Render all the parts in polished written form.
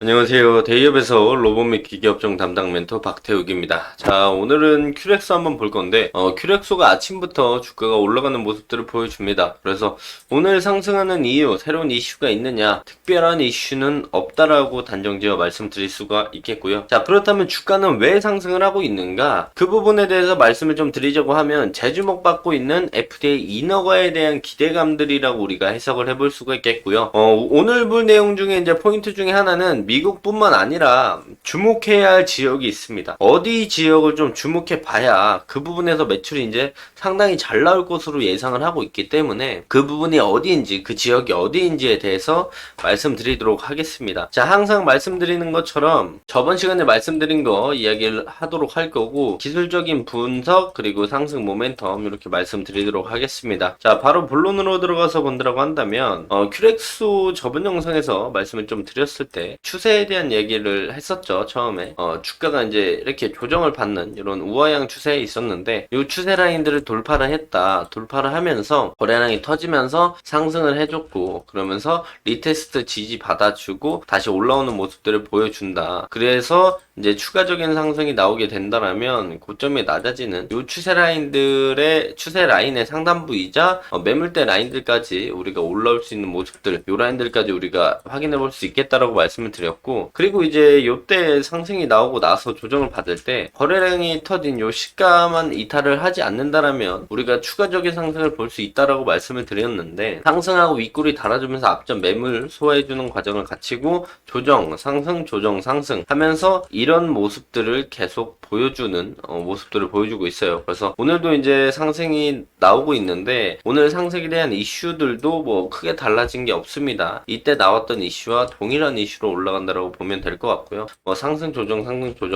안녕하세요. 대기업에서 로봇 및 기계업종 담당 멘토 박태욱입니다. 자, 오늘은 큐렉소 한번 볼 건데, 큐렉소가 아침부터 주가가 올라가는 모습들을 보여줍니다. 그래서 오늘 상승하는 이유, 새로운 이슈가 있느냐, 특별한 이슈는 없다라고 단정지어 말씀드릴 수가 있겠고요. 자, 그렇다면 주가는 왜 상승을 하고 있는가? 그 부분에 대해서 말씀을 좀 드리자고 하면, 재주목받고 있는 FDA 인허가에 대한 기대감들이라고 우리가 해석을 해볼 수가 있겠고요. 오늘 볼 내용 중에 이제 포인트 중에 하나는 미국뿐만 아니라 주목해야 할 지역이 있습니다. 어디 지역을 좀 주목해 봐야 그 부분에서 매출이 이제 상당히 잘 나올 것으로 예상을 하고 있기 때문에 그 부분이 어디인지, 그 지역이 어디인지에 대해서 말씀드리도록 하겠습니다. 자, 항상 말씀드리는 것처럼 저번 시간에 말씀드린 거 이야기를 하도록 할 거고, 기술적인 분석 그리고 상승 모멘텀 이렇게 말씀드리도록 하겠습니다. 자, 바로 본론으로 들어가서 본다고 한다면 큐렉소 저번 영상에서 말씀을 좀 드렸을 때 추세에 대한 얘기를 했었죠. 처음에 주가가 이제 이렇게 조정을 받는 이런 우하향 추세에 있었는데, 이 추세 라인들을 돌파를 했다. 돌파를 하면서 거래량이 터지면서 상승을 해줬고, 그러면서 리테스트 지지 받아주고 다시 올라오는 모습들을 보여준다. 그래서 이제 추가적인 상승이 나오게 된다라면 고점이 낮아지는 이 추세 라인들의 추세 라인의 상단부이자 매물대 라인들까지 우리가 올라올 수 있는 모습들, 이 라인들까지 우리가 확인해 볼 수 있겠다라고 말씀을 드렸고, 그리고 이제 요때 상승이 나오고 나서 조정을 받을 때 거래량이 터진 요 시가만 이탈을 하지 않는다라면 우리가 추가적인 상승을 볼 수 있다라고 말씀을 드렸는데, 상승하고 윗골이 달아주면서 앞전 매물 소화해주는 과정을 거치고 조정, 상승, 조정, 상승 하면서 이런 모습들을 계속 보여주는 모습들을 보여주고 있어요. 그래서 오늘도 이제 상승이 나오고 있는데, 오늘 상승에 대한 이슈들도 뭐 크게 달라진 게 없습니다. 이때 나왔던 이슈와 동일한 이슈로 올라간다라고 보면 될 것 같고요. 상승 조정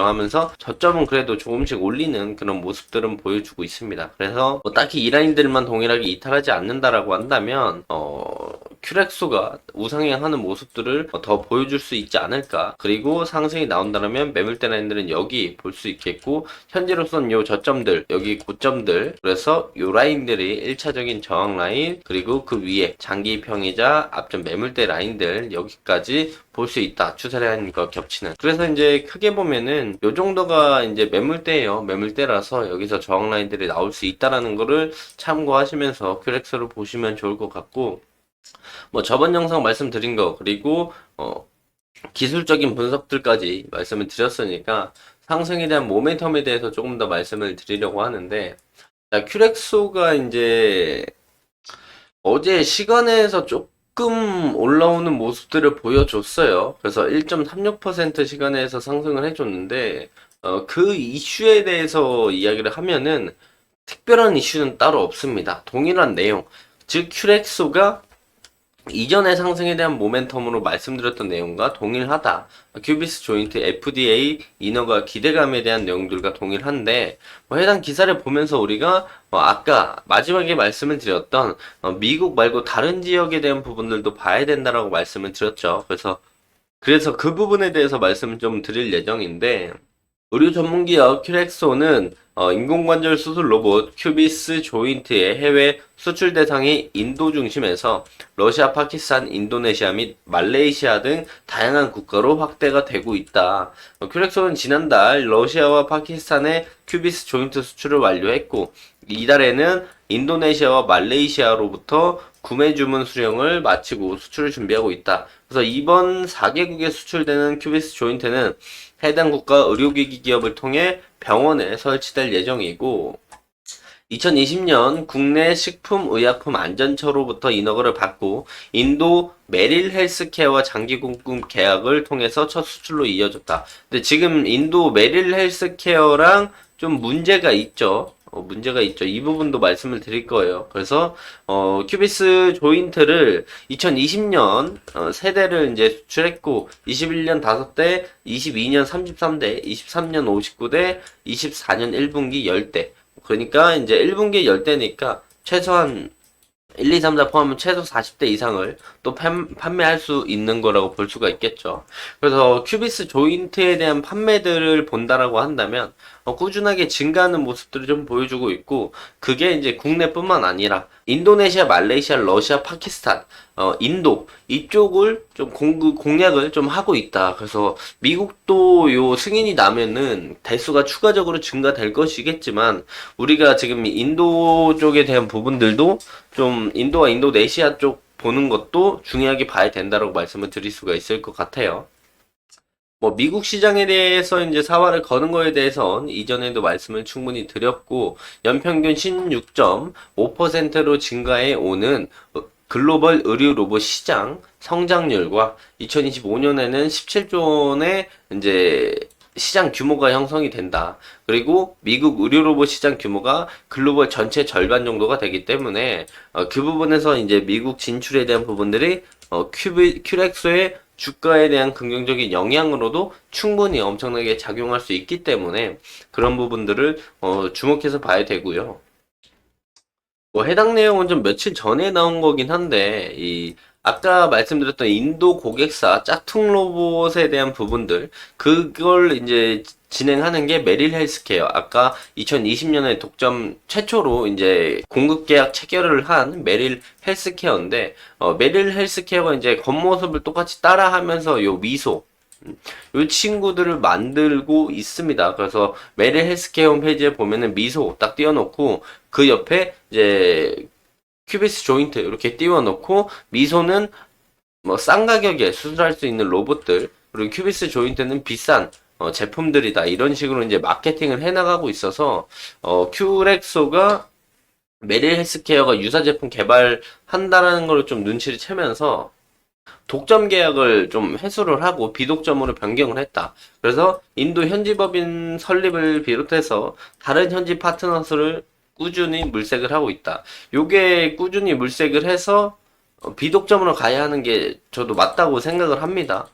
하면서 저점은 그래도 조금씩 올리는 그런 모습들은 보여주고 있습니다. 그래서 딱히 이 라인들만 동일하게 이탈하지 않는다라고 한다면 큐렉소가 우상향하는 모습들을 더 보여줄 수 있지 않을까. 그리고 상승이 나온다면 매물대 라인들은 여기 볼 수 있겠고, 현재로서는 요 저점들, 여기 고점들, 그래서 요 라인들이 1차적인 저항 라인, 그리고 그 위에 장기평이자 앞전 매물대 라인들 여기까지 볼 수 있다. 추세 라인과 겹치는. 그래서 이제 크게 보면은 요 정도가 이제 매물대예요. 매물대라서 여기서 저항 라인들이 나올 수 있다라는 거를 참고하시면서 큐렉소를 보시면 좋을 것 같고, 저번 영상 말씀드린 거, 그리고 기술적인 분석들까지 말씀을 드렸으니까 상승에 대한 모멘텀에 대해서 조금 더 말씀을 드리려고 하는데, 자, 큐렉소가 이제 어제 시간에서 조금 올라오는 모습들을 보여줬어요. 그래서 1.36% 시간에서 상승을 해줬는데, 그 이슈에 대해서 이야기를 하면은 특별한 이슈는 따로 없습니다. 동일한 내용. 즉, 큐렉소가 이전의 상승에 대한 모멘텀으로 말씀드렸던 내용과 동일하다. 큐비스 조인트 FDA 인허가 기대감에 대한 내용들과 동일한데, 해당 기사를 보면서 우리가 아까 마지막에 말씀을 드렸던 미국 말고 다른 지역에 대한 부분들도 봐야 된다라고 말씀을 드렸죠. 그래서 그 부분에 대해서 말씀을 좀 드릴 예정인데, 의료 전문기업 큐렉소는 인공관절 수술 로봇 큐비스 조인트의 해외 수출 대상이 인도 중심에서 러시아, 파키스탄, 인도네시아 및 말레이시아 등 다양한 국가로 확대가 되고 있다. 큐렉소는 지난달 러시아와 파키스탄의 큐비스 조인트 수출을 완료했고, 이달에는 인도네시아와 말레이시아로부터 구매 주문 수령을 마치고 수출을 준비하고 있다. 그래서 이번 4개국에 수출되는 큐비스 조인트는 해당 국가 의료기기 기업을 통해 병원에 설치될 예정이고, 2020년 국내 식품의약품안전처로부터 인허가를 받고 인도 메릴 헬스케어와 장기 공급 계약을 통해서 첫 수출로 이어졌다. 근데 지금 인도 메릴 헬스케어랑 좀 문제가 있죠. 이 부분도 말씀을 드릴 거예요. 그래서 큐비스 조인트를 2020년 세대를 이제 수출했고, 21년 5대, 22년 33대, 23년 59대, 24년 1분기 10대. 그러니까 이제 1분기 10대니까 최소한 1, 2, 3, 4 포함하면 최소 40대 이상을 또 판매할 수 있는 거라고 볼 수가 있겠죠. 그래서 큐비스 조인트에 대한 판매들을 본다라고 한다면 꾸준하게 증가하는 모습들을 좀 보여주고 있고, 그게 이제 국내뿐만 아니라 인도네시아, 말레이시아, 러시아, 파키스탄, 인도 이쪽을 좀 공략을 좀 하고 있다. 그래서 미국도 요 승인이 나면은 대수가 추가적으로 증가될 것이겠지만, 우리가 지금 인도 쪽에 대한 부분들도 좀 인도와 인도네시아 쪽 보는 것도 중요하게 봐야 된다고 말씀을 드릴 수가 있을 것 같아요. 뭐 미국 시장에 대해서 이제 사활을 거는 거에 대해선 이전에도 말씀을 충분히 드렸고, 연평균 16.5%로 증가해 오는 글로벌 의류 로봇 시장 성장률과 2025년에는 17조 원의 이제 시장 규모가 형성이 된다. 그리고 미국 의료 로봇 시장 규모가 글로벌 전체 절반 정도가 되기 때문에 그 부분에서 이제 미국 진출에 대한 부분들이 큐렉소의 주가에 대한 긍정적인 영향으로도 충분히 엄청나게 작용할 수 있기 때문에 그런 부분들을 주목해서 봐야 되고요. 뭐 해당 내용은 좀 며칠 전에 나온 거긴 한데, 이 아까 말씀드렸던 인도 고객사 짝퉁 로봇에 대한 부분들, 그걸 이제 진행하는 게 메릴 헬스케어. 아까 2020년에 독점 최초로 이제 공급 계약 체결을 한 메릴 헬스케어인데, 메릴 헬스케어가 이제 겉모습을 똑같이 따라하면서 요 미소, 이 친구들을 만들고 있습니다. 그래서 메릴 헬스케어 홈페이지에 보면은 미소 딱 띄워놓고, 그 옆에 이제 큐비스 조인트 이렇게 띄워놓고, 미소는 뭐 싼 가격에 수술할 수 있는 로봇들, 그리고 큐비스 조인트는 비싼 제품들이다, 이런 식으로 이제 마케팅을 해나가고 있어서 큐렉소가 메릴 헬스케어가 유사 제품 개발한다라는 걸 좀 눈치를 채면서 독점 계약을 좀 회수를 하고 비독점으로 변경을 했다. 그래서 인도 현지 법인 설립을 비롯해서 다른 현지 파트너스를 꾸준히 물색을 하고 있다. 요게 꾸준히 물색을 해서 비독점으로 가야 하는 게 저도 맞다고 생각을 합니다.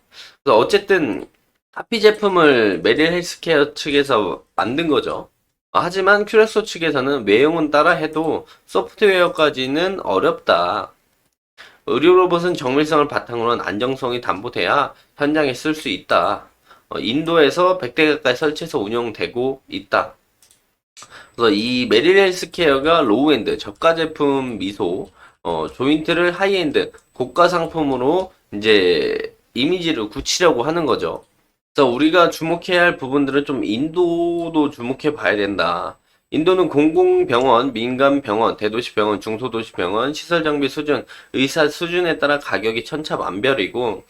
그래서 어쨌든 카피 제품을 메릴 헬스케어 측에서 만든 거죠. 하지만 큐렉소 측에서는 외형은 따라 해도 소프트웨어까지는 어렵다. 의료 로봇은 정밀성을 바탕으로 한 안정성이 담보돼야 현장에 쓸 수 있다. 인도에서 100대 가까이 설치해서 운영되고 있다. 그래서 이 메릴 헬스케어가 로우엔드, 저가 제품 미소, 조인트를 하이엔드, 고가 상품으로 이제 이미지를 굳히려고 하는 거죠. 그래서 우리가 주목해야 할 부분들은 좀 인도도 주목해 봐야 된다. 인도는 공공병원, 민간병원, 대도시병원, 중소도시병원, 시설 장비 수준, 의사 수준에 따라 가격이 천차만별이고,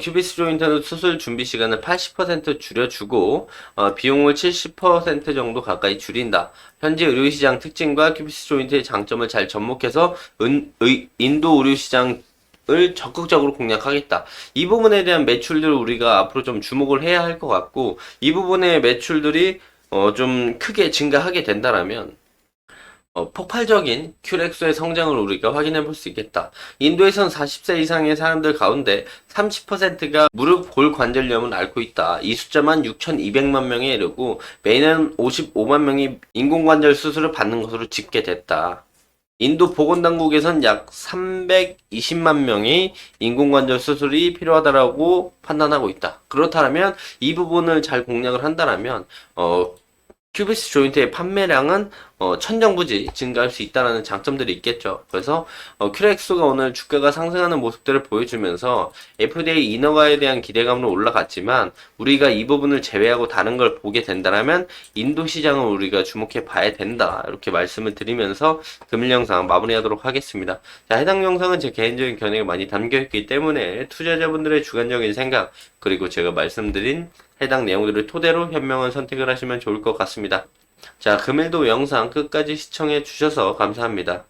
큐비스 조인트는 수술 준비 시간을 80% 줄여주고, 비용을 70% 정도 가까이 줄인다. 현지 의료시장 특징과 큐비스 조인트의 장점을 잘 접목해서 인도 의료시장 을 적극적으로 공략하겠다. 이 부분에 대한 매출들을 우리가 앞으로 좀 주목을 해야 할 것 같고, 이 부분의 매출들이 좀 크게 증가하게 된다라면 폭발적인 큐렉소의 성장을 우리가 확인해 볼 수 있겠다. 인도에선 40세 이상의 사람들 가운데 30%가 무릎 골관절염을 앓고 있다. 이 숫자만 6,200만 명에 이르고 매년 55만 명이 인공관절 수술을 받는 것으로 집계됐다. 인도 보건당국에선 약 320만 명이 인공관절 수술이 필요하다라고 판단하고 있다. 그렇다면 이 부분을 잘 공략을 한다면 큐비스 조인트의 판매량은 천정부지 증가할 수 있다는 장점들이 있겠죠. 그래서 큐렉소가 오늘 주가가 상승하는 모습들을 보여주면서 FDA 인허가에 대한 기대감으로 올라갔지만, 우리가 이 부분을 제외하고 다른 걸 보게 된다면 인도 시장을 우리가 주목해 봐야 된다, 이렇게 말씀을 드리면서 금일 영상 마무리하도록 하겠습니다. 자, 해당 영상은 제 개인적인 견해가 많이 담겨있기 때문에 투자자분들의 주관적인 생각, 그리고 제가 말씀드린 해당 내용들을 토대로 현명한 선택을 하시면 좋을 것 같습니다. 자, 금일도 영상 끝까지 시청해 주셔서 감사합니다.